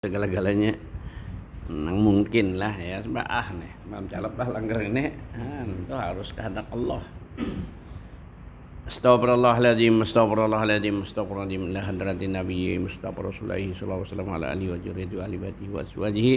segala-galanya nang mungkin lah ya nih mam calap lah langgar ini itu harus kehendak Allah. Astagfirullahaladzim, astagfirullahaladzim, astagfirullahaladzim. La hadratin nabiyyi mustafa rasulillahi sallallahu alaihi wasallam ala alihi wa juriyati wa alibatihi wa aswajihi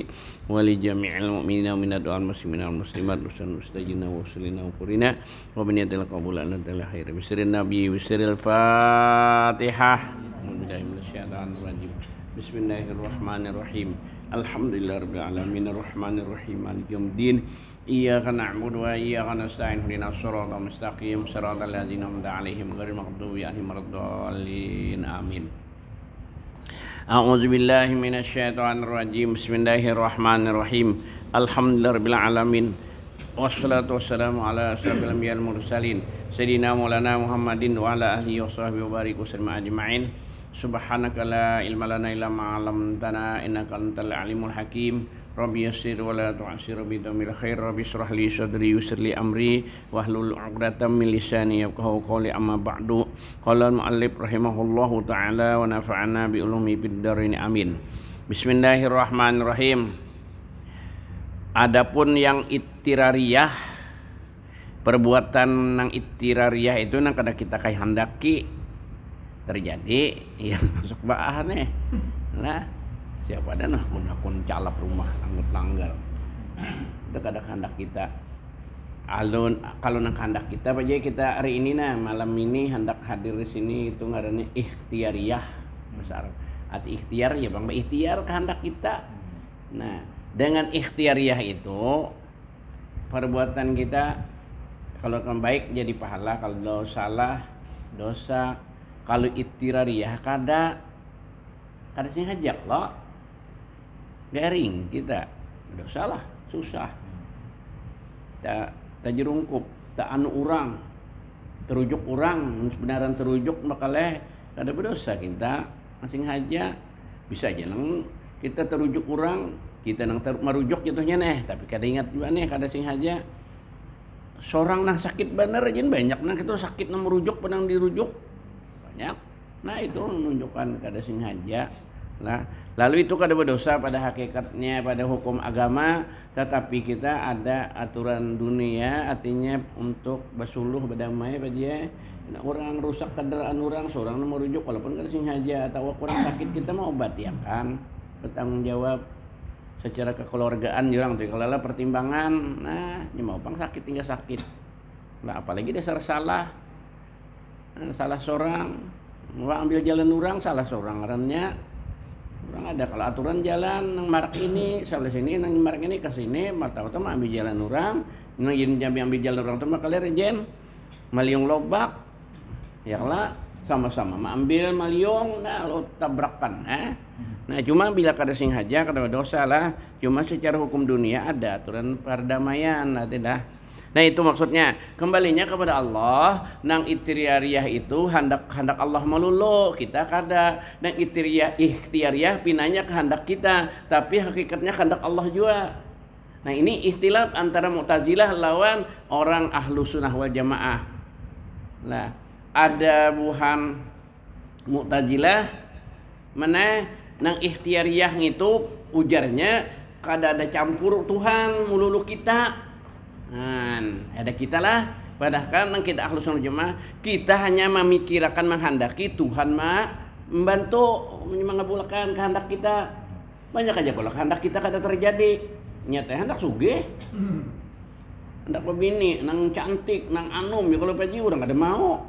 wa li jami'il mu'minina wa minad du'al muslimina wal muslimat mustajina wa usulina wa qurina wa biniyatil qabula lantal khair bisiril nabi bisiril fatihah. Billahi minasyaitonir rajim. Bismillahirrahmanirrahim. Alhamdulillahirabbil alamin arrahmanir rahim maliki yaumiddin. Iyyaka na'budu wa iyyaka nasta'in ihdinas siratal mustaqim siratal ladzina an'amta 'alaihim ghairil maghdubi 'alaihim waladdallin. Amin. A'udzu billahi minasyaitonir rajim. Bismillahirrahmanirrahim. Alhamdulillahirabbil alamin. Wassalatu wassalamu ala asyrafil anbiya'il mursalin sayyidina maulana Muhammadin wa ala alihi washabbihi wa barik wasallam ajma'in. Subhanaka la ilma lana illa ma 'allamtana innaka antal alimul hakim. Rabbi yassir wa la tu'assir bi tamil khair. Rabbi shrah li sadri yassir li amri wahlul 'uqdatam min lisani yafqahu qawli. Amma ba'du. Qala al-mu'allif rahimahullahu ta'ala wa nafa'ana bi ulumi fid dharain amin. Bismillahirrahmanirrahim. Adapun yang ittirariyah, perbuatan nang ittirariyah itu nang kada kita kai handaki terjadi yang masuk bahan nih. Nah, siapa ada nah akun calap rumah anggut langgar. Itu kada kehendak kita. Kalau nang kehendak kita aja kita hari ini nah malam ini hendak hadir di sini itu ngarannya ikhtiyariyah bahasa Arab. Arti ikhtiar ya Bang, ikhtiar kehendak kita. Nah, dengan ikhtiyariyah itu perbuatan kita kalau baik jadi pahala, kalau salah dosa. Kalau ittirariyah kada sing hajak lo garing kita udah salah susah tak jerungkup tak anu urang terujuk urang sebenarnya terujuk makaleh kada berdosa kita masing haja bisa aja nang kita terujuk urang kita nang merujuk jatuhnya nih tapi kada ingat juga nih kada sing haja seorang nang sakit bener aja banyak nang kita sakit nang merujuk penang dirujuk banyak. Nah itu menunjukkan kada sing haja. Nah, lalu itu kada berdosa pada hakikatnya pada hukum agama, tetapi kita ada aturan dunia artinya untuk bersuluh berdamai pada orang rusak kendaraan orang seorang merujuk walaupun kada sing haja atau kurang sakit kita mau obat ya kan bertanggung jawab secara kekeluargaan orang tuh kalau pertimbangan nah ini mau pang sakit tinggal sakit. Nah apalagi dasar salah seorang mau ambil jalan orang salah seorang karena orang ada kalau aturan jalan nang marak ini salah sini nang marak ini ke sini mata mau ambil jalan orang nang jadi ambil jalan orang tuh makaler jen maliung lobak ya lah sama-sama ambil maliung nah lo tabrakan nah cuma bila kada sing haja kada dosa lah cuma secara hukum dunia ada aturan perdamaian nah tidak. Nah itu maksudnya kembalinya kepada Allah. Nang ittirariyah itu hendak Allah melulu kita kada. Nang ikhtiyariyah pinanya kehendak kita tapi hakikatnya kehendak Allah juga. Nah ini ikhtilaf antara Mu'tazilah lawan orang ahlu sunnah wal jamaah. Nah ada buhan Mu'tazilah mana nang ikhtiyariyah itu ujarnya kada ada campur Tuhan melulu kita. Ada kita lah padahal kita ahlus sunnah jamaah kita hanya memikirkan menghendaki Tuhan membantu mengabulkan kehendak kita banyak aja kalau kehendak kita kada terjadi nyata hendak sugih hendak pebini nang cantik nang anum ya kalau paji udah kada mau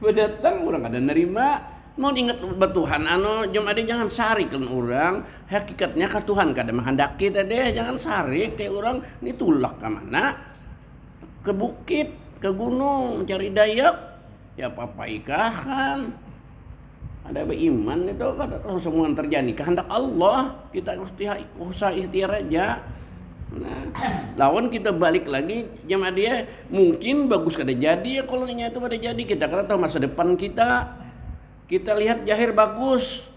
berdatang orang kada nerima. Mau ingat betuhan jom ada jangan sarikan orang hakikatnya ke Tuhan kada menghendaki tadi jangan sarik kayak orang ini tulak ke mana ke bukit ke gunung cari dayak ya apa ikahan ada beriman itu kada semua terjadi kehendak Allah kita usaha ikhtiar aja. Nah, lawan kita balik lagi jam dia mungkin bagus kada jadi ya kalau itu kada jadi kita kada tahu masa depan kita lihat jahir bagus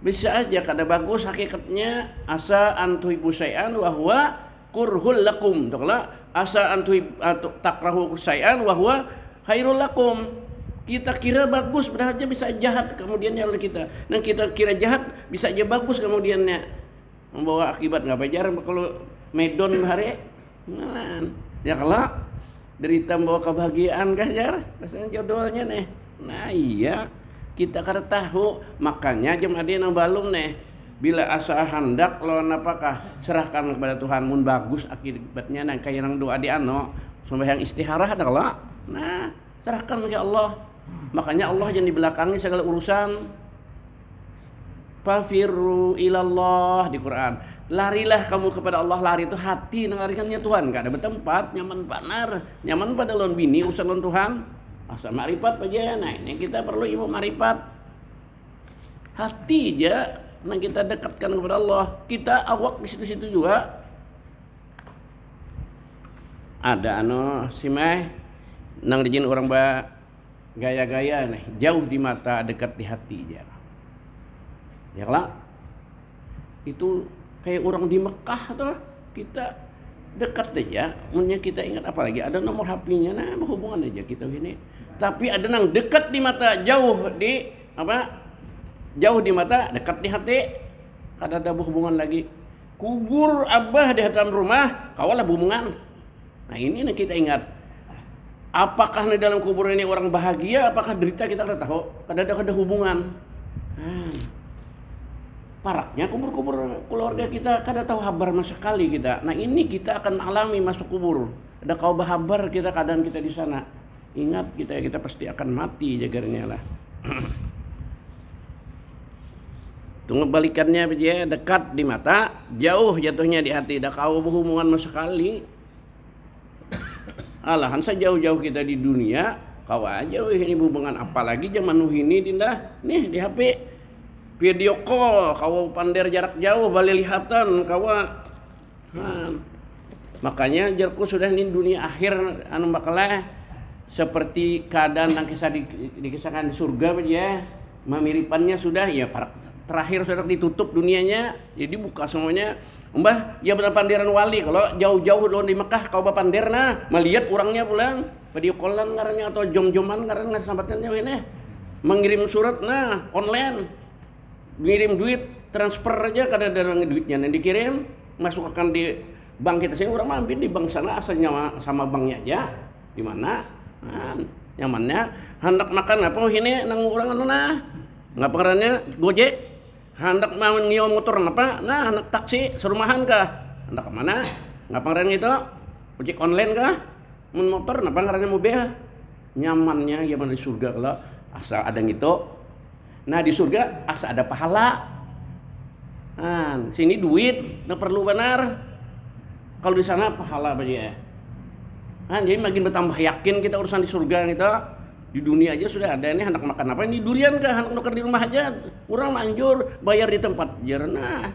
bisa aja kada bagus hakikatnya asa antuhibu syai'an wa huwa kurhul lakum asa antuhib takrahu syai'an wa huwa khairul lakum Kita kira bagus, padahal aja bisa jahat kemudiannya oleh kita. Dan kita kira jahat, bisa aja bagus kemudiannya. Membawa akibat nggak pajar kalau medon hari. Nah, ya kalau derita membawa kebahagiaan kah jar? Rasanya jodohnya nih. Nah iya, kita kada tahu. Makanya jam ada yang balum nih. Bila asa hendak lawan apakah serahkan kepada Tuhan, mun bagus akibatnya nah kayak yang doa di ano sembahyang istiharah ada kalau. Nah, serahkan ke Allah. Makanya Allah yang dibelakangi segala urusan. Fafirru ilallah di Quran. Larilah kamu kepada Allah. Lari itu hati ngelarikannya Tuhan. Gak ada bertempat, nyaman panar, nyaman pada lawan bini urusan lawan Tuhan. Asal marifat aja. Nah ini kita perlu ilmu marifat. Hati aja yang kita dekatkan kepada Allah. Kita awak di situ-situ juga. Ada simai nang dijin orang gaya-gaya nih, jauh di mata dekat di hati aja. Ya lah, itu kayak orang di Mekah tuh, kita dekat aja, punya kita ingat apalagi ada nomor HP-nya, nah berhubungan aja kita ini. Tapi ada nang dekat di mata, jauh di apa? Jauh di mata, dekat di hati, kada ada berhubungan lagi. Kubur abah di hadapan rumah, kawalah hubungan. Nah ini nih kita ingat. Apakah di dalam kubur ini orang bahagia, apakah derita kita kada tahu, kada ada hubungan. Paraknya kubur-kubur keluarga kita kada tahu kabar sama sekali kita. Nah ini kita akan alami masuk kubur. Ada kau bahabar kita keadaan kita di sana. Ingat kita pasti akan mati jagarnya lah. Tunggu balikannya aja dekat di mata, jauh jatuhnya di hati. Dah kau berhubungan sama sekali. Alahan sejauh-jauh kita di dunia, kau aja ini hubungan apalagi zaman ini dindah nih di HP video call, kau pandai jarak jauh balik lihatan kau. Makanya jarku sudah ini dunia akhir anu bakalah seperti keadaan yang kisah dikisahkan di surga aja, memiripannya sudah ya terakhir sudah ditutup dunianya, jadi buka semuanya. Mbah, ya benar pandiran wali. Kalau jauh-jauh dulu di Mekah kau bapandir nah, melihat orangnya pulang, video callan ngarannya atau jom-joman ngarannya sahabatnya ini. Mengirim surat nah, online. Ngirim duit, transfer aja kada ada duitnya yang dikirim, masuk akan di bank kita sini orang mampir di bank sana asalnya sama banknya aja. Di mana? Nah, nyamannya hendak makan apa ini nang orang anu nah. Ngapa karanya Gojek? Hendak mau ngiyo motor apa? Nah, hendak taksi serumahan kah? Hendak kemana? Ngapa ngaran itu? Ojek online kah? Mun motor ngapa ngarannya mobil? Nyamannya zaman di surga kalau asal ada gitu. Nah, di surga asal ada pahala. Nah, sini duit, nah perlu benar. Kalau di sana pahala apa ya? Nah, jadi makin bertambah yakin kita urusan di surga gitu. Di dunia aja sudah ada ini hendak makan apa ini durian kah hendak nuker di rumah aja kurang manjur bayar di tempat jarna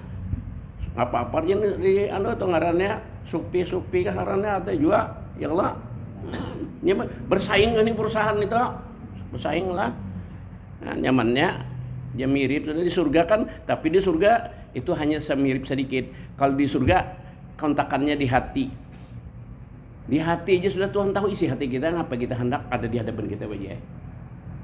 apa-apa aja di anu atau ngarannya supi kah ngarannya ada juga ya Allah ini bersaing ini perusahaan itu bersaing lah nah, nyamannya dia mirip sudah di surga kan tapi di surga itu hanya semirip sedikit kalau di surga kontakannya di hati. Di hati aja sudah Tuhan tahu isi hati kita, ngapa kita hendak ada di hadapan kita aja.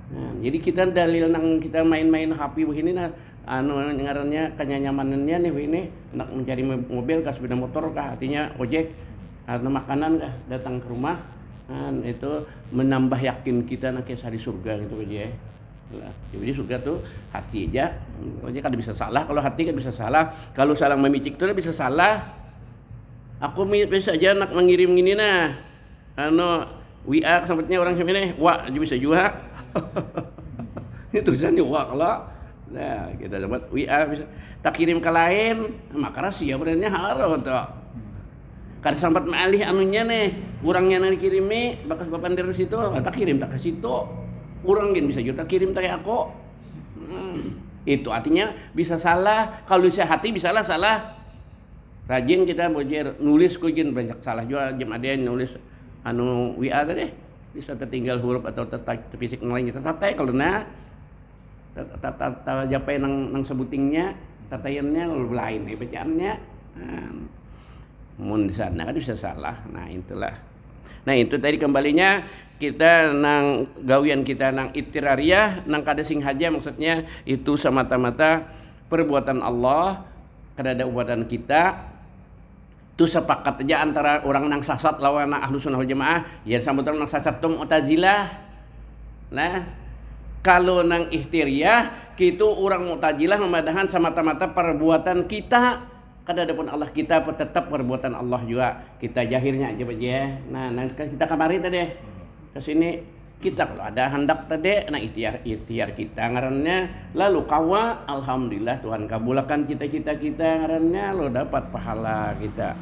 Nah, jadi kita dalil nang kita main-main HP begini nah anu ngarannya kenyamanannya nih ini hendak mencari mobil kah sepeda motor kah artinya ojek atau makanan kah datang ke rumah. Nah, itu menambah yakin kita nak kisah di surga gitu aja. Nah, jadi surga tuh hati aja. Aja kan bisa salah kalau hati kan bisa salah. Kalau salah memicik tuh bisa salah. Aku bisa aja nak mengirim gini nah, anu WA sahabatnya orang sini, wah aja bisa juga. Ini tulisannya wah kalau, nah kita dapat WA bisa, tak kirim ke lain, maka rahasia berarti harus tuh. Karena sampai malih anunya nih, kurangnya yang dikirimi, bakas bapan dari situ, tak kirim tak ke situ, kurang gini bisa juga tak kirim tak kayak aku. Itu artinya bisa salah, kalau bisa hati bisa salah. Rajin kita belajar nulis kujin banyak salah juga jam ada yang nulis anu WA tadi bisa tertinggal huruf atau terfisik lain kita tatai kalau na tata japai nang sebutingnya tatayannya lain bacaannya mun di sana kan bisa salah nah itulah nah itu tadi kembalinya kita nang gawian kita nang itirariyah nang kada sing haja, maksudnya itu semata-mata perbuatan Allah kada ubuatan kita. Tu sepakat aja antara orang nang sasat lawan nang ahlu sunnah wal jamaah, ya sambutan nang sasat tu mu'tazilah. Nah, kalau nang ihtiriyah kitu orang mu'tazilah memadahan semata-mata perbuatan kita kada ada pun Allah, kita tetap perbuatan Allah juga kita jahirnya aja baja. Nah kita kemari tadi ke sini kita kalau ada hendak tadi, nah ikhtiar kita ngarannya lalu kawa alhamdulillah Tuhan kabulkan kita ngarannya lo dapat pahala kita.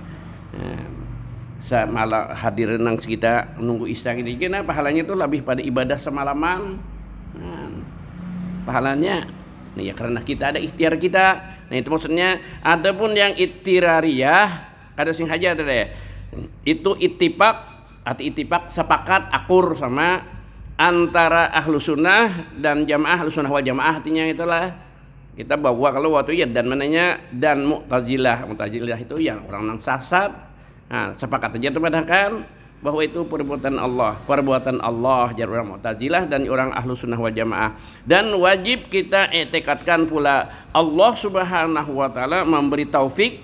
Malah hadir nang kita nunggu isya ini kena pahalanya itu lebih pada ibadah semalaman. Pahalanya nih ya karena kita ada ikhtiar kita. Nah itu maksudnya ada pun yang ittirariyah kada sing haja tadi itu ittifaq sepakat akur sama antara ahlu sunnah dan jamaah, ahlu sunnah wal jamaah, artinya itulah kita bawa kalau waktu ya dan mananya dan mu'tazilah itu yang orang nang sasat. Nah sepakat aja kan bahwa itu perbuatan Allah jar orang mu'tazilah dan orang ahlu sunnah wal jamaah. Dan wajib kita etikatkan pula Allah subhanahu wa ta'ala memberi taufik,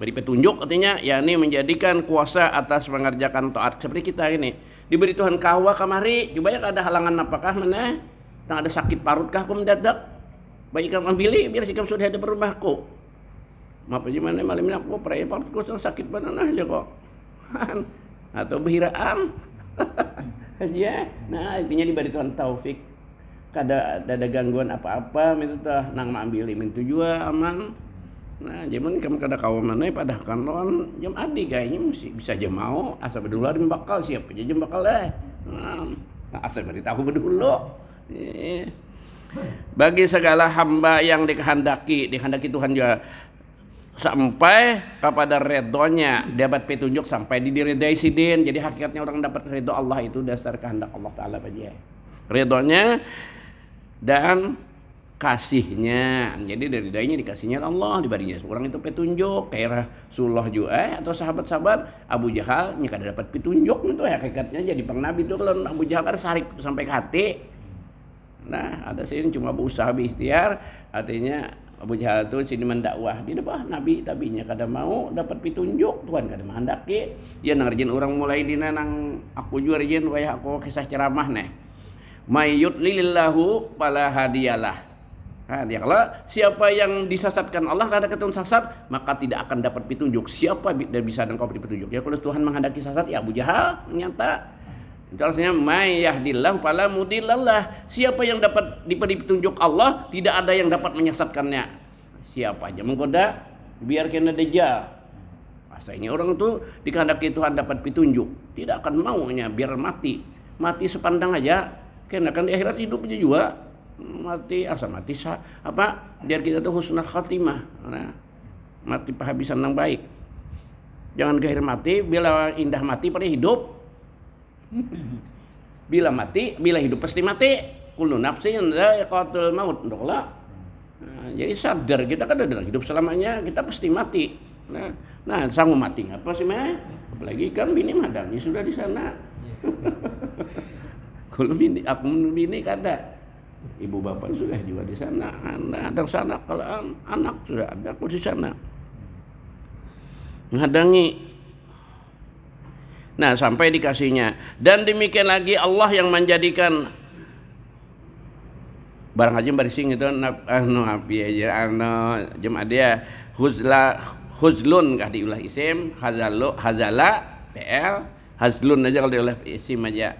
beri petunjuk, artinya yakni menjadikan kuasa atas mengerjakan taat seperti kita ini. Diberi Tuhan kawa kamari, coba ya ada halangan apakah mana? Tang ada sakit parutkah aku mendadak? Baik kamu ambil biar sikam sudah ada berumahku. Maaf aja mana malam ini aku peraya parutku sakit banana aja kok. Atau behiraan. Ya. Nah, intinya diberi Tuhan taufik. Kada ada gangguan apa-apa itu tah nang ambil itu juga aman. Nah, zaman kamu kada kawan mana pada kanon jam adi kayaknya mesti bisa aja mau asal berdulu ada bakal siapa aja jam bakal asal beritahu berdulu. Bagi segala hamba yang dikehendaki Tuhan juga sampai kepada redonya dapat petunjuk sampai diridai sidin. Jadi hakikatnya orang dapat ridho Allah itu dasar kehendak Allah Ta'ala aja. Ridhonya dan kasihnya. Jadi dari ridainya dikasihnya Allah, diberinya orang itu petunjuk kayak Rasulullah juga atau sahabat-sahabat Abu Jahal nya kada dapat petunjuk itu hakikatnya jadi pang nabi itu kalau Abu Jahal kan sarik sampai ke hati. Nah, ada sini cuma berusaha berikhtiar, artinya Abu Jahal itu sini mendakwah di depan nabi tabinya kada mau dapat petunjuk Tuhan kada menghendaki ya ngarjin orang mulai dina nang aku juga rajin wayah aku kisah ceramah nih mayyut lilillahu fala hadiyalah. Nah, dia kalau siapa yang disesatkan Allah kada ketun sesat maka tidak akan dapat petunjuk. Siapa tidak bisa dan kau beri petunjuk ya kalau Tuhan menghendaki sesat ya Abu Jahal nyata. Itu artinya may yahdillahu fala mudhillalah. Siapa yang dapat diberi petunjuk Allah, tidak ada yang dapat menyesatkannya. Siapa aja menggoda biarkan dajjal. Asalnya orang itu dikehendaki Tuhan dapat petunjuk, tidak akan maunya biar mati sepandang aja. Karena kan di akhirat hidupnya juga mati biar kita tuh husnul khatimah. Nah, mati penghabisan yang baik. Jangan gahir mati, bila indah mati pada hidup. Bila hidup pasti mati. Kullu nafsin dha'iqatul maut. Nah, jadi sadar kita kan ada hidup selamanya, kita pasti mati. Nah sanggup mati ngapa sih mah? Apalagi kan bini madani sudah di sana. Kalau bini kada. Ibu bapak sudah juga di sana. Ada sana kalau anak sudah ada aku di sana. Menghadangi. Nah sampai dikasihnya. Dan demikian lagi Allah yang menjadikan barang aja barising itu jemaah dia huzlun kah diulah isim hazala PL hazlun aja kalau diulah isim aja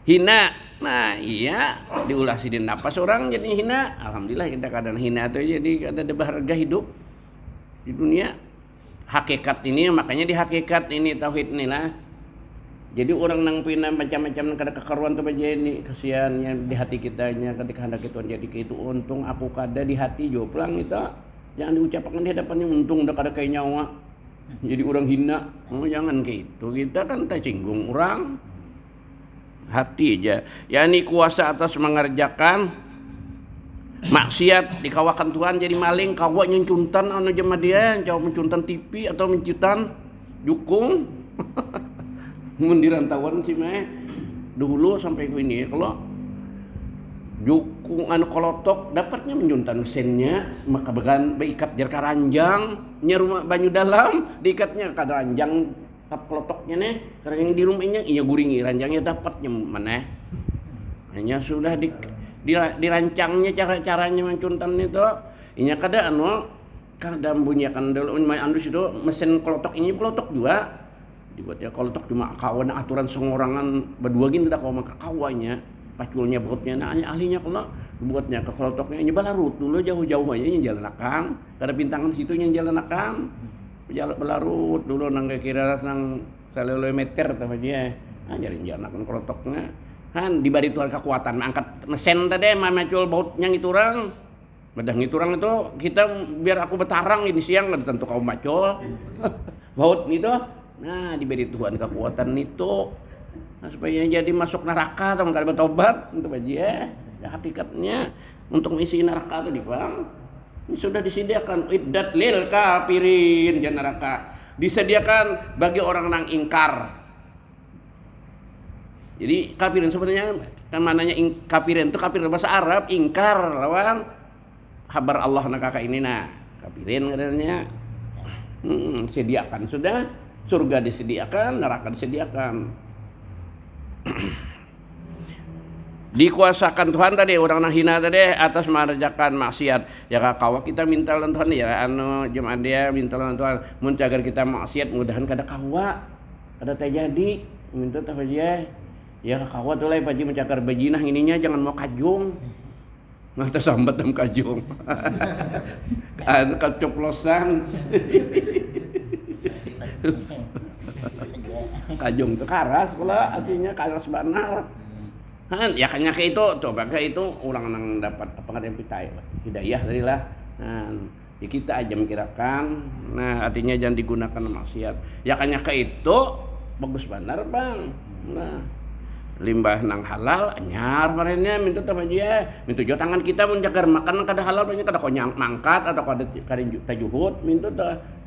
hina. Nah iya diulah sidin napas orang jadi hina. Alhamdulillah kita kadang hina itu jadi ada berharga hidup di dunia. Hakikat ini makanya di hakikat ini tauhid inilah. Jadi orang nang pina macam-macam kada kekaruan tu baje ni kasihannya di hati kitanya ketika hendak itu jadi itu untung aku kada di hati jo pulang itu. Jangan diucapkan di hadapannya untung dah kada kayak nyawa. Jadi orang hina. Oh jangan kayak itu. Kita kan tak cinggung orang. Hati aja. Yani kuasa atas mengerjakan maksiat dikawakan Tuhan jadi maling kawa nyuncuntan anu jema dia jauh mencuntan TV atau mencuntan jukung. Mun dirantauan sih mah dulu sampai ini kalau jukung anu kolotok dapatnya menjuntan mesinnya maka began beikat jar karanjang nya rumah banyu dalam diikatnya ka ranjang tap kolotoknya nih karena yang di rumahnya iya guringi ranjangnya dapatnya mana hanya sudah dirancangnya cara-caranya mencuntan itu inya kada anu kada bunyikan dulu anu itu mesin kolotok ini kolotok juga dibuatnya kolotok cuma kawan aturan sengorangan berdua gini dah kalau maka kawannya paculnya bautnya nanya ahlinya kalau buatnya ke kolotoknya ini balarut dulu jauh-jauh aja yang jalan akang kada pintangan situ yang jalan akang jalan balarut dulu nang kira nang 1 meter apa dia jadi jalan akang kolotoknya kan dibari tuan kekuatan angkat mesin tadi macul bautnya itu orang bedang itu orang itu kita biar aku betarang ini siang ada tentu kau macul baut gitu nah diberi Tuhan kekuatan itu nah, supaya jadi masuk neraka atau enggak bertobat untuk aja ya hakikatnya untuk misi neraka tadi Bang ini sudah disediakan iddat lil kafirin dan neraka disediakan bagi orang yang ingkar. Jadi kafirin sebenarnya kan mananya kafirin itu kafir bahasa Arab ingkar lawan kabar Allah nak kakak ini nah kafirin katanya sediakan sudah surga disediakan neraka disediakan dikuasakan Tuhan tadi orang hina tadi atas mengerjakan maksiat ya kawa kita minta lawan Tuhan ya anu jemaah dia minta lawan Tuhan mun agar kita maksiat mudahan kada kawa kada terjadi minta tah dia ya kawa tuh lai paji mencakar bajinah ininya jangan mau kajung mah tersambat dalam kajung kan kecoplosan kajung itu karas kalau artinya karas benar kan ya kayaknya kayak itu tuh baga itu orang yang dapat apa yang hidayah dari lah ya kita aja mikirkan nah artinya jangan digunakan maksiat ya kayaknya kayak itu bagus benar Bang nah limbah nang halal anyar marenya minta apa aja minta jo tangan kita menjaga makan kada halal banyak kada konyang mangkat atau kada tajuhud minta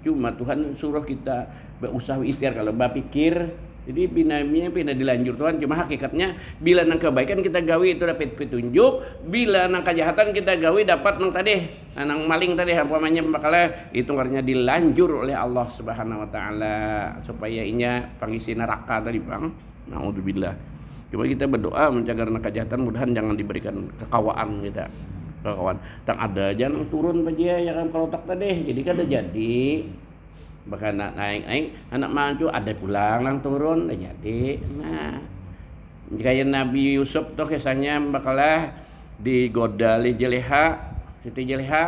cuma Tuhan suruh kita berusaha ikhtiar kalau berpikir jadi binamnya pindah dilanjur Tuhan cuma hakikatnya bila nang kebaikan kita gawi itu dapat petunjuk bila nang kejahatan kita gawi dapat nang tadi nang maling tadi umpamanya bakal itu artinya dilanjur oleh Allah Subhanahu wa taala supaya inya pangisi neraka tadi Bang naudzubillah coba kita berdoa mencegah kejahatan mudahan jangan diberikan kekawaan kita kekawan tak ada aja nang turun aja ya kan kalau tak tadi jadi kada jadi bahkan naik anak mancu ada pulang nang turun jadi nah kayak Nabi Yusuf tuh kisahnya bakalah digoda oleh Siti Jeleha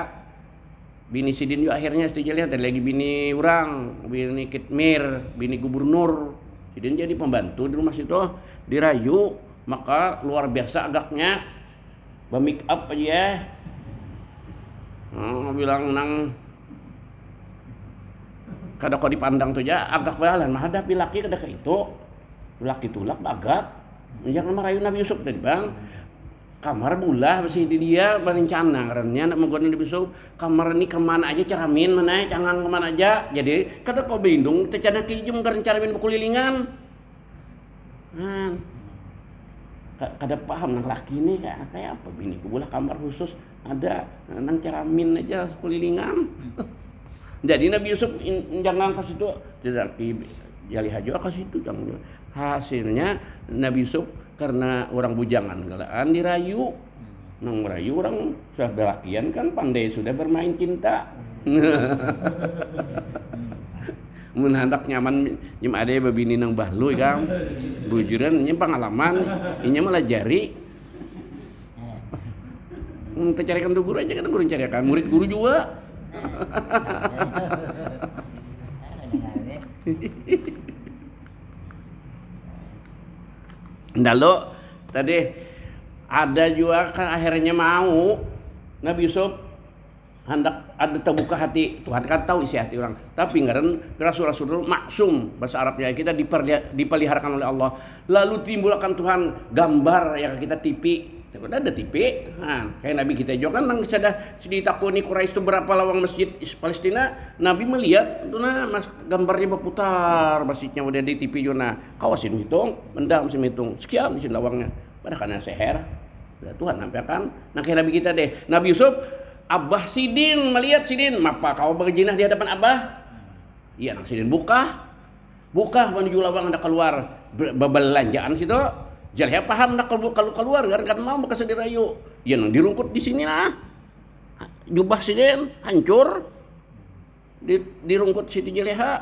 bini Sidin juga akhirnya Siti Jeleha tadi lagi bini orang bini Kitmir bini gubernur Sidin jadi pembantu di rumah situ dirayu maka luar biasa agaknya make up aja bilang nang kada kau dipandang tuh aja agak balalan mah hadapi laki kada ke itu laki tulak agak jangan marayu Nabi Yusuf tadi Bang kamar bulah masih di dia berencana karena nak menggoda Nabi Yusuf kamar ini kemana aja ceramin mana cangang kemana aja jadi kada kau bindung tercana kijum karena ceramin berkulilingan kada paham nang laki ini kayak apa bini kubulah kamar khusus ada nang ceramin aja kulilingan jadi Nabi Yusuf jangan ke situ tidak jali hajo ke situ jangan hasilnya Nabi Yusuf karena orang bujangan galaan dirayu nang merayu orang sudah belakian kan pandai sudah bermain cinta mun hendak nyaman nyem ade babini nang bahlu kan bujuran nya pengalaman inya malah jari kita carikan tuh guru aja kan guru carikan murid guru juga Ndalo tadi ada juga kan akhirnya mau Nabi Yusuf hendak ada terbuka hati Tuhan kan tahu isi hati orang tapi ngaran rasul-rasul maksum bahasa Arabnya kita dipeliharakan oleh Allah lalu timbulkan Tuhan gambar yang kita tipi Takut ada tipe, kayak Nabi kita juga kan nang sada ditakuni Quraisy itu berapa lawang masjid Palestina, Nabi melihat itu mas gambarnya berputar masjidnya udah di TV jona, kawasin hitung, mendam sim hitung, sekian di lawangnya, pada karena seher, udah Tuhan nampakkan, nah kayak Nabi kita deh, Nabi Yusuf, Abah Sidin melihat Sidin, mapa kau berjinah di hadapan Abah, iya nang Sidin buka menuju lawang hendak keluar bebelanjaan situ. Jaleh paham nak kalau keluar kan mau bekas dirayu. Ya nang dirungkut di sini lah. Jubah Sidin hancur. Dirungkut Siti Jaleha.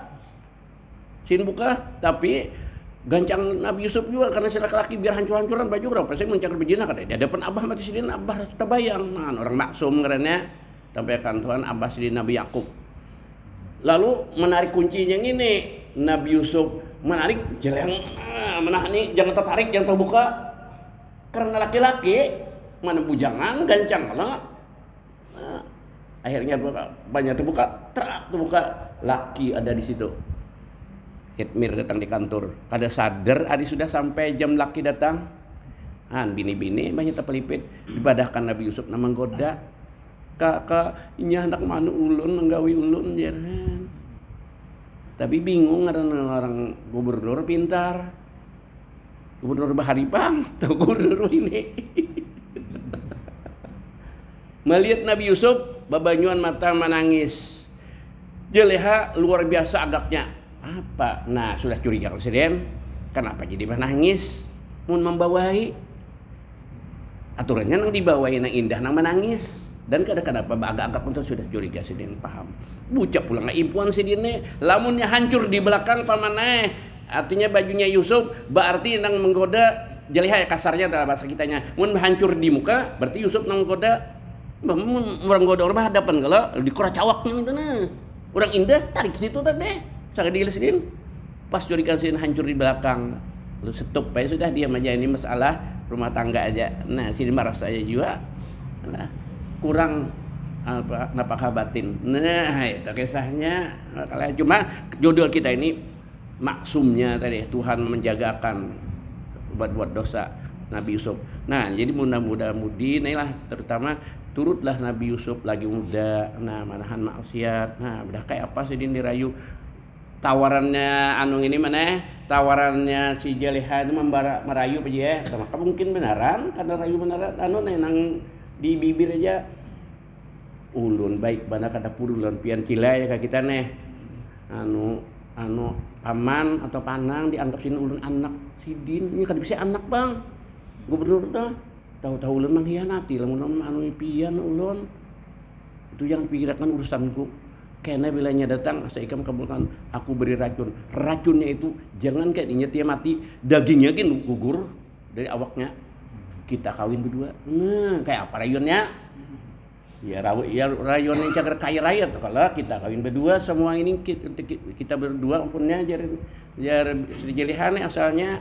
Sin buka tapi gancang Nabi Yusuf juga karena si laki-laki biar hancur-hancuran baju berapa pasti mencari bejina kan. Di hadapan Abah mati Sidin Abah sudah bayang. Nah, orang maksum karena sampaikan Tuhan Abah Sidin Nabi Yakub. Lalu menarik kuncinya ini Nabi Yusuf menarik jeleng menahan nih jangan tertarik jangan terbuka karena laki-laki mana bujangan gancang lah akhirnya banyak terbuka laki ada di situ. Hitmir datang di kantor kada sadar adi sudah sampai jam laki datang bini-bini banyak terpelipit dibadahkan Nabi Yusuf nama goda kakak inya hendak manu ulun menggawi ulun jaran. Tapi bingung ada orang gubernur pintar. Gubernur Bahari Bang, tahu gubernur ini. Melihat Nabi Yusuf, babanyuan mata menangis. Jeleha luar biasa agaknya. Apa? Nah, sudah curiga Presiden. Kenapa jadi menangis? Mun membawahi. Aturannya nang dibawahi nang indah nang menangis. Dan kadang-kadang agak-agak pun sudah curiga Sidin paham. Bucap pulang impuan Sidin lamunnya hancur di belakang pamaneh. Artinya bajunya Yusuf berarti nang menggoda jaliha kasarnya dalam bahasa kitanya. Mun hancur di muka berarti Yusuf nang menggoda. Orang goda orang hadapan kalau dikoracawaknya itu nah. Orang indah tarik ke situ tadi. Sakadil Sidin. Pas curiga Sidin hancur di belakang. Lu stop aja sudah diam aja ini masalah rumah tangga aja. Nah, Sidin marah saya juga. Nah, kurang napakah batin. Nah, itu kisahnya. Cuma judul kita ini maksumnya tadi Tuhan menjagakan buat dosa Nabi Yusuf. Nah, jadi mudah-mudi inilah terutama turutlah Nabi Yusuf lagi muda. Nah, manahan maksiat. Nah, udah kayak apa sih dirayu tawarannya ini mana? Tawarannya si Jaleha itu merayu aja ya. Maka mungkin benaran karena rayu benaran nang di bibir aja ulun baik bana kada purulun pian kilai ka kita neh anu paman atau panang dianggap sini ulun anak Sidin ini kada bisa anak bang gubernur dah tahu-tahu ulun mengkhianati lamun anu pian ulun itu yang pikirkan urusanku karena bilanya datang saya ikam kabulkan aku beri racunnya itu jangan kayak dia mati dagingnya kan gugur dari awaknya. Kita kawin berdua. Nah, kayak apa rayonnya? Ya rayonnya cagar kaya raya tuh. Kalau kita kawin berdua semua ini kita berdua umpunnya jar Jaleha asalnya.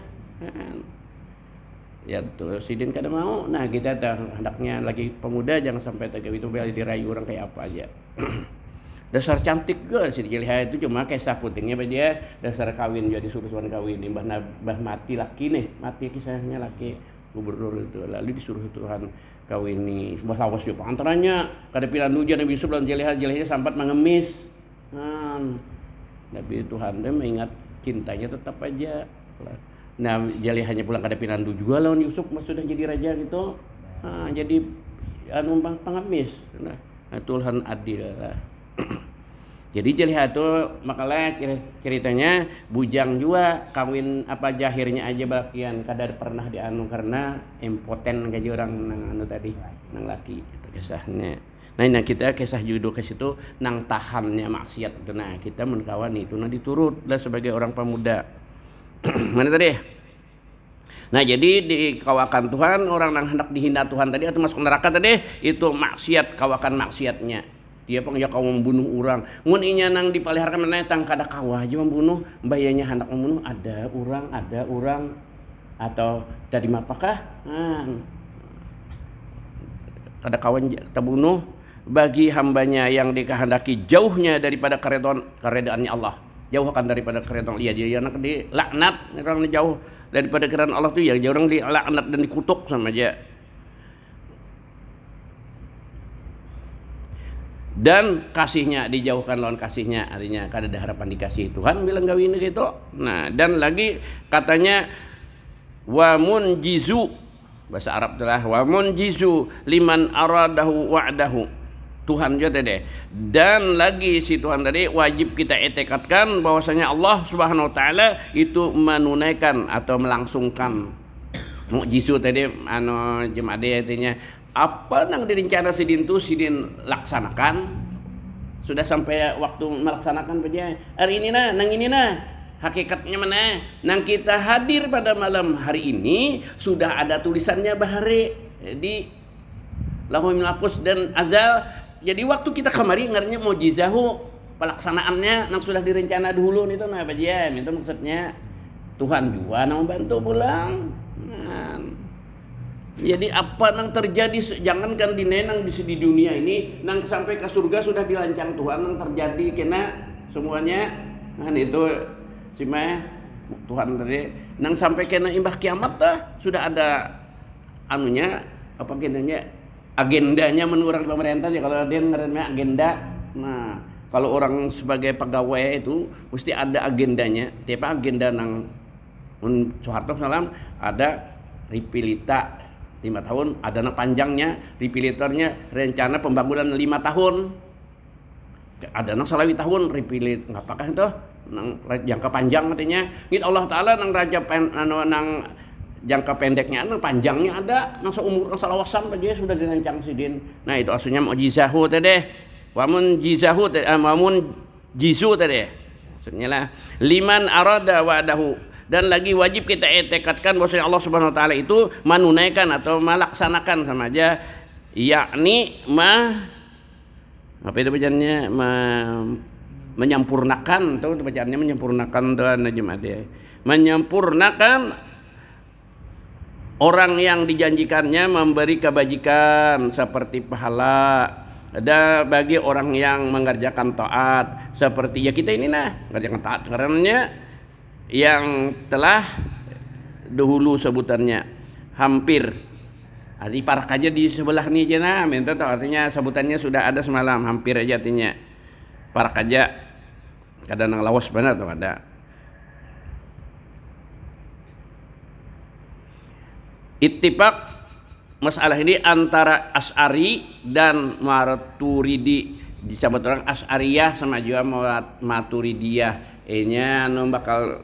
Ya tuh Sidin kada mau. Nah, kita hendaknya lagi pemuda jangan sampai tagawi itu dirayu orang kayak apa aja. Dasar cantik juga si Jaleha itu cuma kisah putingnya dia dasar kawin jadi suruhan kawin mbah mati laki nih, mati kisahnya laki. Gubernur itu lalu disuruh Tuhan kawini bahasa wasyo antaranya kada pilan hujan Nabi Yusuf dan Jalehanya sampai mengemis Nabi Tuhan dia mengingat cintanya tetap aja. Nah Jalehanya pulang kada pilan juga lawan Yusuf sudah jadi raja gitu jadi numpang pengemis. Nah Tuhan adil lah. Jadi Jaleha itu makalah ceritanya bujang juga kawin apa jahirnya aja bagian kadar pernah dianu karena impoten gaji orang nang tadi nang laki itu kisahnya. Nah kita kisah judul ke situ nang tahannya maksiat itu. Nah kita menkawan itu nah diturut lah sebagai orang pemuda. Mana tadi? Nah jadi di kawakan Tuhan orang nang hendak dihina Tuhan tadi atau masuk neraka tadi itu maksiat kawakan maksiatnya. Dia pengen kau membunuh orang. Mun inya nang dipeliharakan mana tang kada kawah aja membunuh, bayanya hendak membunuh ada orang atau dari mapakah? Kada kawan terbunuh bagi hambanya yang dikehendaki jauhnya daripada keredaannya Allah. Jauhkan daripada keredaan dia anak dilaknat orang jauh daripada keredaan Allah tuh ya orang dilaknat dan dikutuk sama aja. dan kasihnya dijauhkan lawan kasihnya, artinya kada ada harapan dikasih Tuhan bilang gawin gitu. Nah, dan lagi katanya wa munjizu, bahasa Arab telah wa munjizu liman aradahu wa'dahu, Tuhan juga tadi. Dan lagi si Tuhan tadi wajib kita etikatkan bahwasanya Allah Subhanahu wa taala itu menunaikan atau melangsungkan mukjizu tadi jemaah artinya apa nang direncana sidin tu sidin laksanakan, sudah sampai waktu melaksanakan aja hari ini nah nang ini nah hakikatnya mana nang kita hadir pada malam hari ini sudah ada tulisannya bahari di Lauhul Mahfuz dan azal. Jadi waktu kita kemari ngarinya mukjizahu pelaksanaannya nang sudah direncana dulu itu nah aja itu maksudnya Tuhan juga nang bantu pulang. Nah, jadi apa nang terjadi jangankan dinenang di dunia ini nang sampai ke surga sudah dirancang Tuhan nang terjadi kena semuanya. Nah itu cuma Tuhan tadi nang sampai kena imbah kiamat sudah ada anunya apa kenanya agendanya menurut pemerintah ya kalau dia ngeremeh agenda. Nah kalau orang sebagai pegawai itu mesti ada agendanya. Tiap agenda nang Soeharto salam ada ripilita 5 tahun, ada nang panjangnya ripiliternya rencana pembangunan 5 tahun, ada nang salawi tahun ripilit ngapakah itu nang jangka panjang artinya ngit Allah taala nang nang jangka pendeknya nang panjangnya ada nang seumur nang salawasan aja sudah dirancang sidin. Nah itu aslinya mukjizahu tadi wamun jizahu wamun jizu tadi maksudnya lah liman arada wa'dahu. Dan lagi wajib kita etikatkan bahwa Allah Subhanahu wa taala itu menunaikan atau melaksanakan sama aja, yakni apa itu bacaannya menyempurnakan, itu bacaannya menyempurnakan dan jemaat ya. Menyempurnakan orang yang dijanjikannya memberi kebajikan seperti pahala ada bagi orang yang mengerjakan taat seperti ya kita ini nah mengerjakan taat karena yang telah dahulu sebutannya hampir di parak aja di sebelah nih aja nah minta tuh artinya sebutannya sudah ada semalam hampir aja artinya parak aja kadang nang lawas benar tuh ada ittifaq masalah ini antara Asy'ari dan Maturidi disebut orang Asy'ariyah sama juga Maturidiyah. Nya anu bakal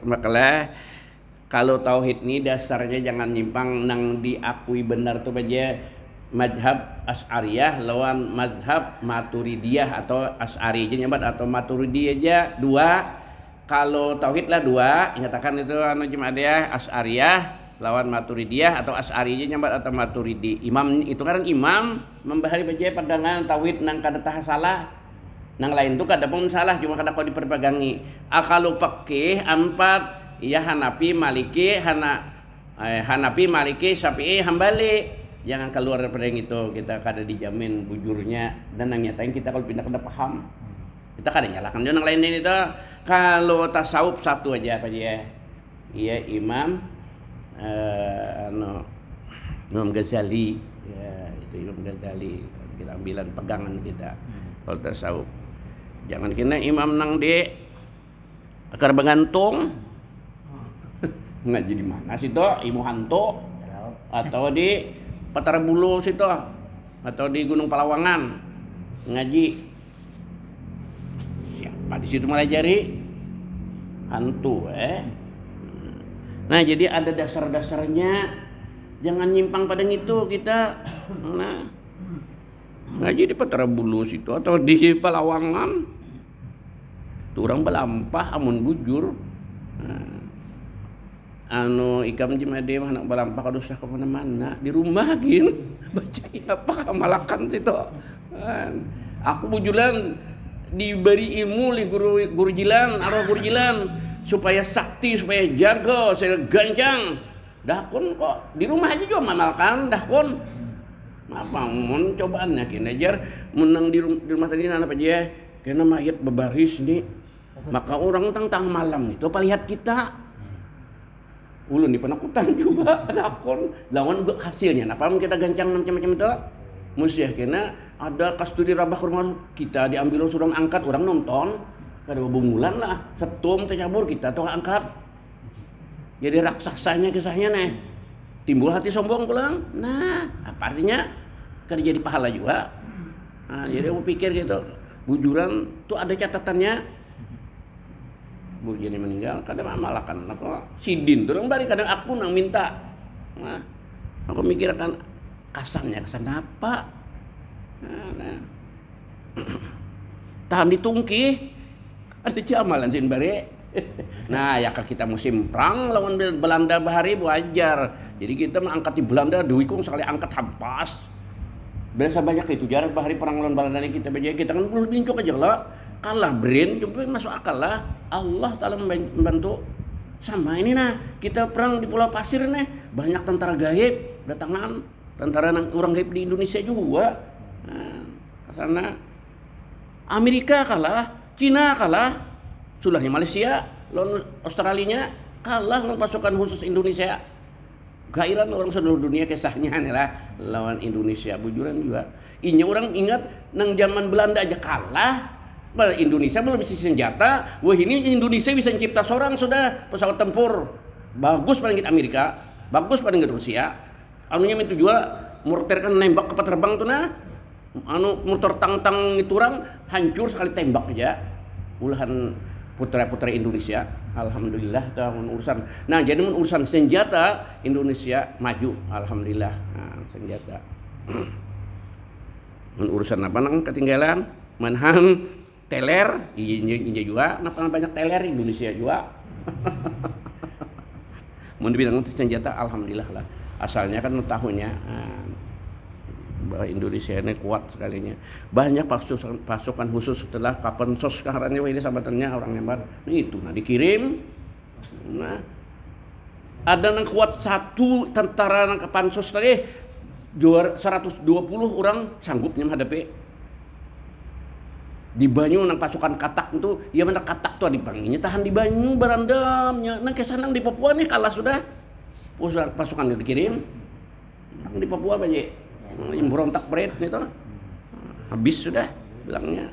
kalau tauhid ini dasarnya jangan nyimpang nang diakui benar tuh aja mazhab Asy'ariyah lawan mazhab Maturidiyah atau Asy'ari aja nyebat atau Maturidi aja dua. Kalau tauhid lah dua nyatakan itu anu jemaah Asy'ariyah lawan Maturidiyah atau Asy'ari aja nyebat atau Maturidi. Imam itu kan imam membahari aja pegangan tauhid nang kada tah salah. Nang lain tuh kada pun salah cuma kada kau diperpegangi. Kalau pakai empat ya Hanafi, Maliki, Hanafi, Maliki, Syafi'i, Hambali. Jangan keluar daripada yang itu kita kada dijamin bujurnya dan nang nyatain kita kalau pindah kada paham. Kita kada nyalakan nang lain ini tuh. Kalau tasawuf satu aja apa ya? Iya Imam Imam Ghazali ya itu Imam Ghazali kita ambilan pegangan kita. Kalau tasawuf jangan kena imam nang di akar begantung ngaji di mana sih toh Imu Hanto atau di Patara Bulu situ atau di Gunung Palawangan ngaji siapa di situ mulai jari hantu nah jadi ada dasar-dasarnya jangan nyimpang pada itu kita nah ngaji di Patara Bulu situ atau di Palawangan tuh orang balampah amun bujur ikam jemade anak balampah kada usah kemana-mana di rumah gin baca apa kamalakan situ aku bujulan diberi ilmu li guru jilan arwah guru jilan supaya sakti supaya jaga saya gancang dahkun kok di rumah aja juga mamalkan dahkun apa mun cobaannya kena jar menang di rumah tadi anak aja kena mayat bebaris nih maka orang tang malam itu apa lihat kita ulun di penakutan juga lakon lawan hasilnya apa kita gancang macam-macam itu musyah kena ada kasturi rabah ke rumah kita diambil sudah angkat orang nonton kada bulan lah setum ternyabur kita tuh angkat jadi raksasanya kisahnya nih timbul hati sombong pulang. Nah apa artinya kada jadi pahala juga. Nah, jadi aku pikir gitu bujuran tuh ada catatannya. Burjani meninggal kadang malakan aku sidin tuh bari kadang aku nang minta. Nah aku mikir akan kasannya kesan apa. Nah. Tahan ditungki ada jamalan sin bare. Nah ya kan kita musim perang lawan Belanda bahari wajar. Jadi kita mengangkat di Belanda duikung sekali angkat hampas. Biasa banyak itu jarak bahari perang lawan Belanda kita kan perlu dincuk aja lah. Kalah brain cuma masuk akal lah. Allah Ta'ala membantu. Sama ini nah kita perang di Pulau Pasir nih banyak tentara gaib datangan tentara orang gaib di Indonesia juga. Nah, karena Amerika kalah, Cina kalah, sulahnya Malaysia, lawan Australia kalah lawan pasukan khusus Indonesia. Gairan orang seluruh dunia kisahnya nih lah lawan Indonesia bujuran juga. Inya orang ingat nang zaman Belanda aja kalah, malah Indonesia belum bisa senjata. Wah ini Indonesia bisa mencipta seorang sudah pesawat tempur bagus paling Amerika, bagus paling Rusia. Anunya itu juga mortir kan nembak kapal terbang tuh nah. Motor tang-tang itu orang hancur sekali tembak aja ulahan putra-putra Indonesia. Alhamdulillah tahun urusan. Nah jadi urusan senjata Indonesia maju alhamdulillah. Nah, senjata urusan apa nang ketinggalan manhang teler iya juga kenapa banyak teler Indonesia juga. Mau dibilang senjata alhamdulillah lah asalnya kan tahunnya bahwa Indonesia ini kuat sekalinya. Banyak pasukan khusus setelah kapan sos kaharannya ini sahabatannya orang Nembar. Nah itu nah dikirim. Nah ada yang kuat satu tentara nang pansos tadi 120 orang sanggupnya menghadapi di Banyu nang pasukan katak itu ya mana katak tuh dipanggilnya tahan di Banyu barandamnya nang kesanang di Papua nih kalah sudah pasukan dikirim nang di Papua banyak yang berontak berat gitu habis sudah bilangnya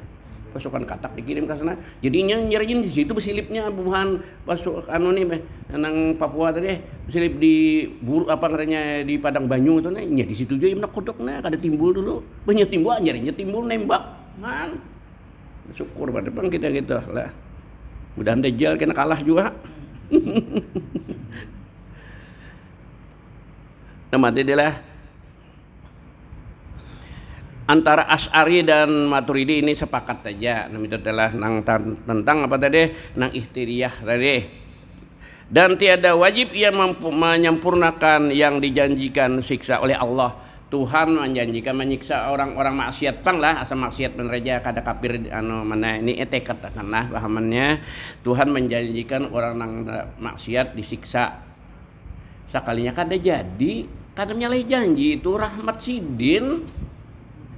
pasukan katak dikirim ke sana jadinya nyariin di situ besilipnya buhan pasukan anu nih nang Papua tadi besilip di apa namanya di Padang Banyu itu nih di situ juga nak kodok nah kada timbul dulu banyak timbul nyarinya timbul nembak man syukur pada depan kita gitu lah mudah-mudahan Dajjal kena kalah juga. Nama dia lah antara Asy'ari dan Maturidi ini sepakat saja. Nah, itu adalah tentang apa tadi? Nang ihtiriyah tadi. Dan tiada wajib ia menyempurnakan yang dijanjikan siksa oleh Allah. Tuhan menjanjikan menyiksa orang-orang maksiat pang lah asal maksiat menereja kada kafir anu mana ini tekad lah pahamannya. Tuhan menjanjikan orang nang maksiat disiksa. Sekalinya kada jadi, kada menyalahi janji itu rahmat sidin.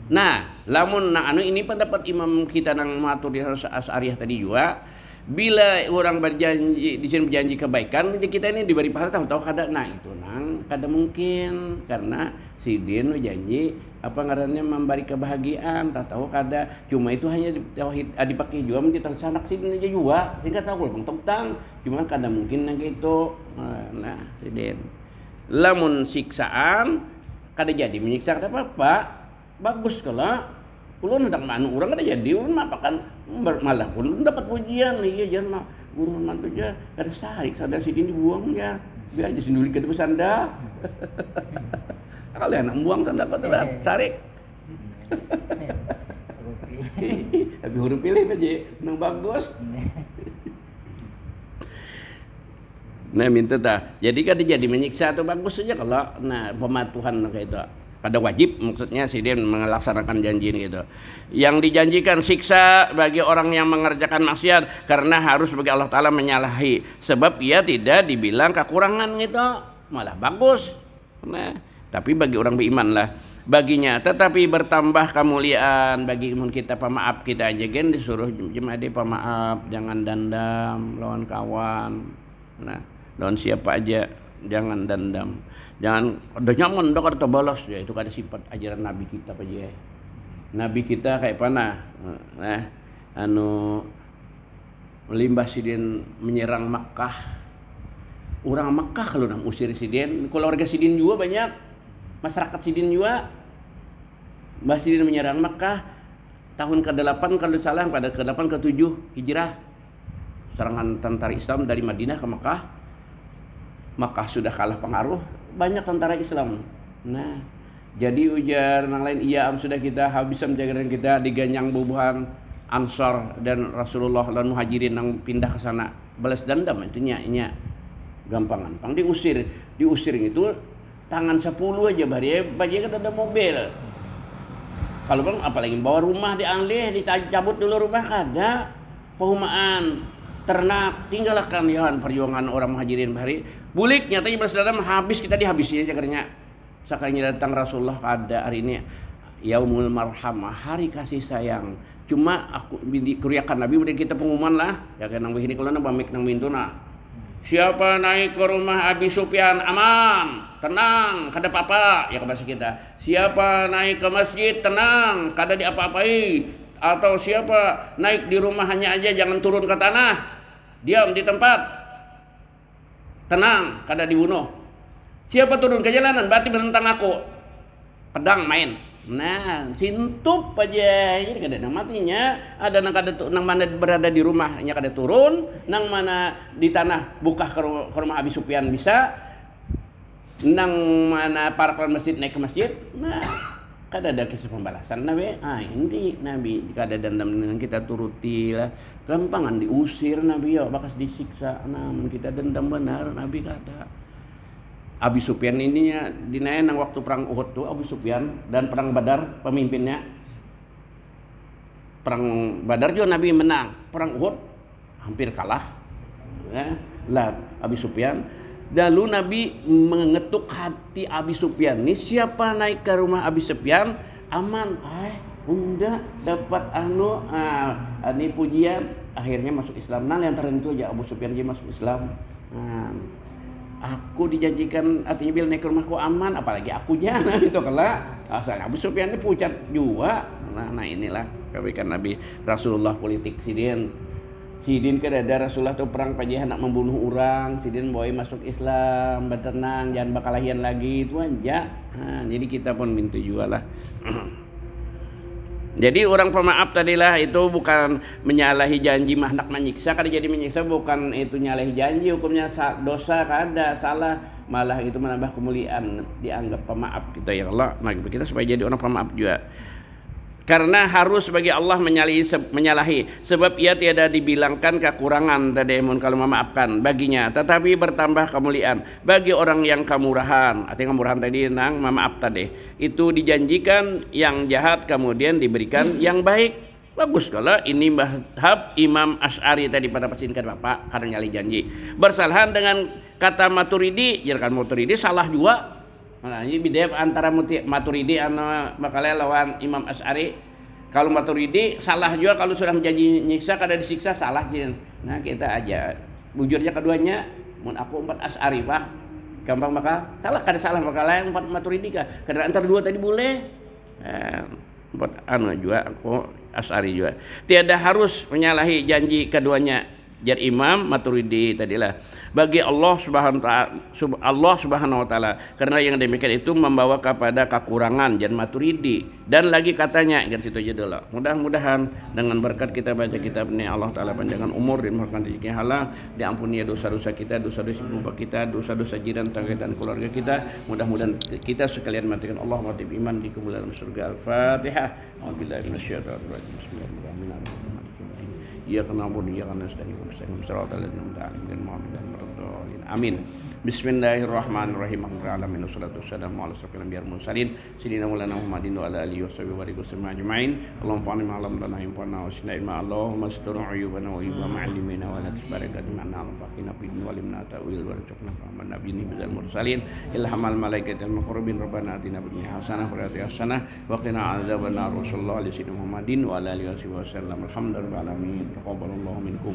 Nah, lamun anu ini pendapat imam kita nang Maturidiyah Asy'ariyah tadi juga, bila orang berjanji di sini berjanji kebaikan, kita ini diberi pahala tahu kada. Nah, itu nang kada mungkin karena sidin janji apa ngarannya memberi kebahagiaan, tak tahu kada. Cuma itu hanya tauhid dipakai juga menjadi sanak sidin aja juga. Sehingga tahu tentang cuma kada mungkin nang gitu. Nah, sidin. Lamun siksaan kada jadi menyiksa kada apa-apa. Bagus kalau ulun hendak manu orang kada jadi ulun mapakan malah ulun dapat pujian iya jangan mah guru mantu aja kada sarik sadar sidin dibuang ya biar aja sendiri kada besanda. Kalau anak buang sanda apa sarik. Tapi huruf pilih aja nang bagus. Nah minta dah jadi kada jadi menyiksa atau bagus saja kalau nah pematuhan kayak itu. Kada wajib maksudnya sidin melaksanakan janji gitu. Yang dijanjikan siksa bagi orang yang mengerjakan maksiat karena harus bagi Allah Ta'ala menyalahi sebab ia tidak dibilang kekurangan gitu malah bagus. Nah, tapi bagi orang beriman lah baginya tetapi bertambah kemuliaan bagi kita pemaaf kita aja kan disuruh jemaah pemaaf jangan dendam lawan kawan. Nah, lawan siapa aja jangan dendam. Jangan ada nyaman dah kada balas ya itu kada sifat ajaran Nabi kita aja. Nabi kita kayak panah, nah, limbah sidin menyerang Makkah. Orang Makkah kalau nak usir sidin, keluarga sidin juga banyak, masyarakat sidin juga. Mbah sidin menyerang Makkah tahun ke-8 kalau salah, pada ke-8 ke-7 Hijrah. Serangan tentara Islam dari Madinah ke Makkah. Makkah sudah kalah pengaruh, banyak tentara Islam. Nah, jadi ujar yang lain, iya sudah kita habis menjaga kita diganyang bubuhan Ansor dan Rasulullah dan Muhajirin yang pindah ke sana. Balas dendam itu nya gampang diusir itu tangan 10 aja bari kan ada mobil. Kalau bang apalagi bawa rumah dianlih, dicabut dulu rumah kada. Perumahan, ternak, tinggalkan ya perjuangan orang Muhajirin bari. Bulik nyatanya balas dendam habis kita dihabisi aja karena sakanya datang Rasulullah kada hari ini Yaumul Marhamah, hari kasih sayang. Cuma aku kuriakan Nabi udah kita pengumuman lah ya kan nang ini kalau nang pamik nang pintu nah. Siapa naik ke rumah Abi Sufyan aman, tenang, kada apa-apa ya bahasa kita. Siapa naik ke masjid tenang, kada diapa-apai. Atau siapa naik di rumahnya aja jangan turun ke tanah, diam di tempat, tenang, kada dibunuh. Siapa turun ke jalanan berarti menentang aku, pedang main. Nah, sintup aja ini kada nang matinya, ada nang kada nang mana berada di rumahnya kada turun, nang mana di tanah buka ke rumah Abi Sufyan bisa, nang mana para masjid naik ke masjid. Nah, kada ada kisah pembalasan Nabi. Ini Nabi kada dendam dengan kita turuti lah. Gampangan diusir Nabi ya, bakas disiksa. Namun kita dendam benar Nabi kada. Abi Sufyan ininya dinaik nang waktu perang Uhud tuh Abu Sufyan dan perang Badar pemimpinnya. Perang Badar juga Nabi menang, perang Uhud hampir kalah. Ya, lah Abi Sufyan. Lalu Nabi mengetuk hati Abi Sufyan. Nih siapa naik ke rumah Abi Sufyan aman. Bunda dapat ini pujian akhirnya masuk Islam. Nah, yang itu aja Abu Sufyan dia masuk Islam. Aku dijanjikan artinya bila naik ke rumahku aman, apalagi akunya nah gitu kala. Asalnya Abu Sufyan ini pucat juga. Nah inilah kebaikan Nabi Rasulullah politik sidin kan ada Rasulullah tuh perang pajah nak membunuh orang, sidin boy masuk Islam, bertenang, jangan bakalahian lagi itu aja. Nah, jadi kita pun minta juga lah. Jadi orang pemaaf tadilah itu bukan menyalahi janji hendak menyiksa, kada jadi menyiksa bukan itu nyalahi janji, hukumnya dosa kada salah, malah itu menambah kemuliaan dianggap pemaaf kita ya Allah. Nah kita supaya jadi orang pemaaf juga. Karena harus bagi Allah menyalahi sebab ia tiada dibilangkan kekurangan tadi kalau memaafkan baginya, tetapi bertambah kemuliaan bagi orang yang kemurahan. Artinya kemurahan tadi nang memaaf tadi itu dijanjikan yang jahat kemudian diberikan yang baik. Bagus kalau ini mazhab Imam Asy'ari tadi pada persinkan Bapak karena nyali janji. Bersalahan dengan kata Maturidi, jadi kan Maturidi salah juga. Nah, ini beda antara Maturidi bakal lawan Imam Asy'ari. Kalau Maturidi salah juga kalau sudah menjanji nyiksa kada disiksa salah sih. Nah, kita aja bujurnya keduanya mun aku 4 Asy'ari Pak. Gampang bakal salah kada salah bakal yang 4 Maturidi kah. Kada antara dua tadi boleh. Buat juga aku Asy'ari juga. Tiada harus menyalahi janji keduanya. Jar Imam Maturidi tadilah bagi Allah Subhanahu wa taala karena yang demikian itu membawa kepada kekurangan jar Maturidi dan lagi katanya kan situ aja dulu. Mudah-mudahan dengan berkat kita baca kitab ini Allah taala panjangkan umur dimurahkan rezeki halal, diampuni dosa-dosa kita, dosa-dosa ibu kita, dosa-dosa jiran tetangga dan keluarga kita. Mudah-mudahan kita sekalian matikan Allah mati iman di dalam surga. Al-Fatihah. Wabillahi minasyaitonir rajim. Bismillahirrahmanirrahim. Iyyaka na'budu wa iyyaka nasta'in ihdinas siratal ladzina an'amta 'alaihim. Amin. Bismillahirrahmanirrahim. Alamin wassalatu wassalamu ala asyrofil anbiya'i wal mursalin sayyidina maulana Muhammadin wa ala alihi washabihi wa sallam ajma'in. Allahumma fa'alna ma 'allamtana yanfa'una wa zidna ilma. Allahumma astur 'uyubana wa 'uyuba ma'allimina wa la tusbarika bima'na al-faqina fi wa limna ta'wil wa rzuqna fahman nabiyyin bil mursalin ilhamal malaikatil muqarrabin rabbana atina fid dunya hasanah wa fil akhirati hasanah wa qina adzabannar. Sallallahu alaihi Muhammadin wa ala alihi wasallam. Alhamdulillah alamin. Taqabbalallahu minkum.